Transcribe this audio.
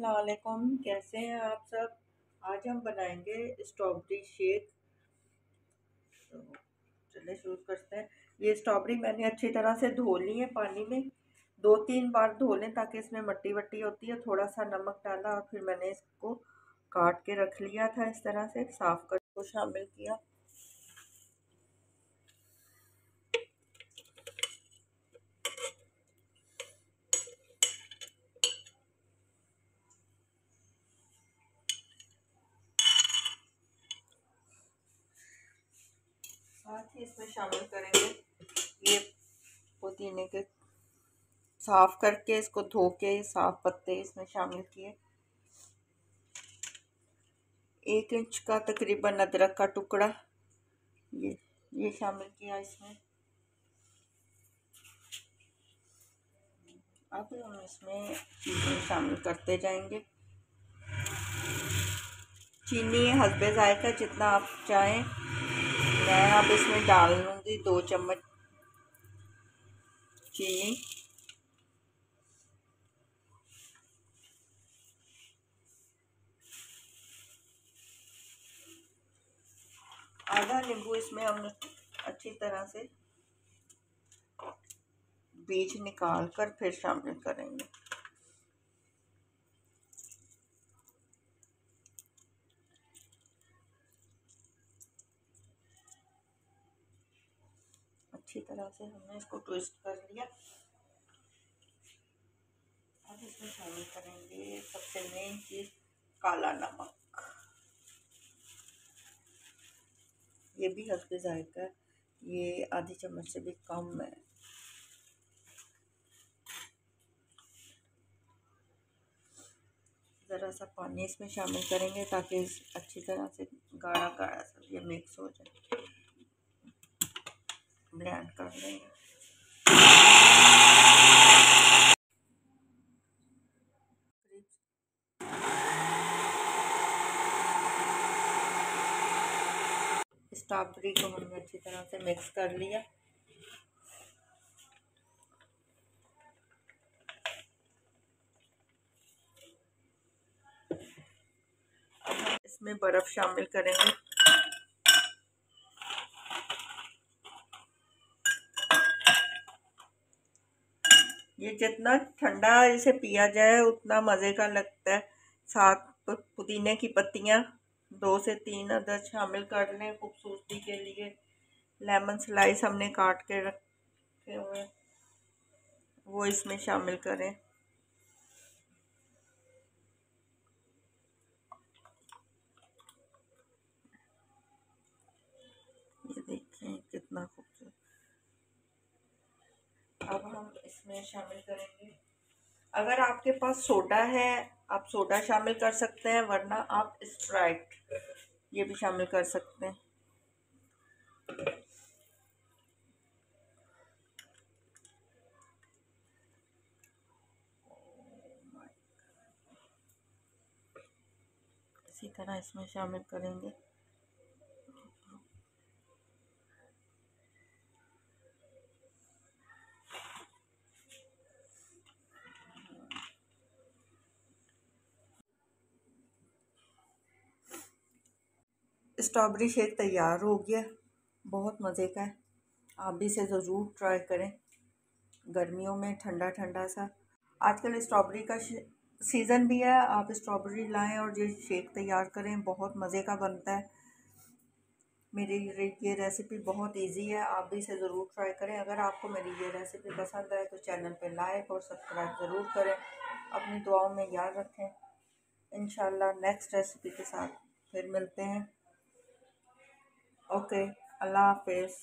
अस्सलाम वालेकुम, कैसे हैं आप सब। आज हम बनाएंगे स्ट्रॉबेरी शेक। तो चलिए शुरू करते हैं। ये स्ट्रॉबेरी मैंने अच्छी तरह से धो ली है पानी में। 2-3 बार धो लें ताकि इसमें मट्टी वट्टी होती है। थोड़ा सा नमक डाला और फिर मैंने इसको काट के रख लिया था। इस तरह से साफ कर को शामिल किया। साथ ही इसमें शामिल करेंगे ये पुदीने के, साफ करके इसको धो के साफ पत्ते इसमें शामिल किए। 1 इंच का तकरीबन अदरक का टुकड़ा ये शामिल किया इसमें। अब हम इसमें चीनी शामिल करते जाएंगे। चीनी हस्बे जायका जितना आप चाहें। मैं अब इसमें डाल लूँगी 2 चम्मच चीनी। आधा नींबू इसमें हम अच्छी तरह से बीज निकाल कर फिर शामिल करेंगे। अच्छी तरह से हमने इसको ट्विस्ट कर लिया। अब इसमें शामिल करेंगे सबसे मेन चीज़, काला नमक। ये भी हल्के जायका, ये आधी चम्मच से भी कम है। ज़रा सा पानी इसमें शामिल करेंगे ताकि अच्छी तरह से गाढ़ा गाढ़ा सब ये मिक्स हो जाए। ब्लेंड कर लेंगे। स्ट्रॉबेरी को हमने अच्छी तरह से मिक्स कर लिया। इसमें बर्फ़ शामिल करेंगे। ये जितना ठंडा इसे पिया जाए उतना मज़े का लगता है। साथ पुदीने की पत्तियाँ 2 से 3 अदद शामिल कर लें खूबसूरती के लिए। लेमन स्लाइस हमने काट के रखे हुए वो इसमें शामिल करें। ये देखें कितना खूबसूरत। अब हम इसमें शामिल करेंगे, अगर आपके पास सोडा है आप सोडा शामिल कर सकते हैं, वरना आप स्प्राइट ये भी शामिल कर सकते हैं। इसी तरह इसमें शामिल करेंगे। स्ट्रॉबेरी शेक तैयार हो गया। बहुत मज़े का है। आप भी इसे ज़रूर ट्राई करें। गर्मियों में ठंडा ठंडा सा। आजकल स्ट्रॉबेरी का सीज़न भी है। आप स्ट्रॉबेरी लाएं और ये शेक तैयार करें, बहुत मज़े का बनता है। मेरी ये रेसिपी बहुत इजी है, आप भी इसे ज़रूर ट्राई करें। अगर आपको मेरी ये रेसिपी पसंद आए तो चैनल पे लाइक और सब्सक्राइब ज़रूर करें। अपनी दुआओं में याद रखें। इंशाल्लाह नेक्स्ट रेसिपी के साथ फिर मिलते हैं। ओके, अल्लाह हाफिज़।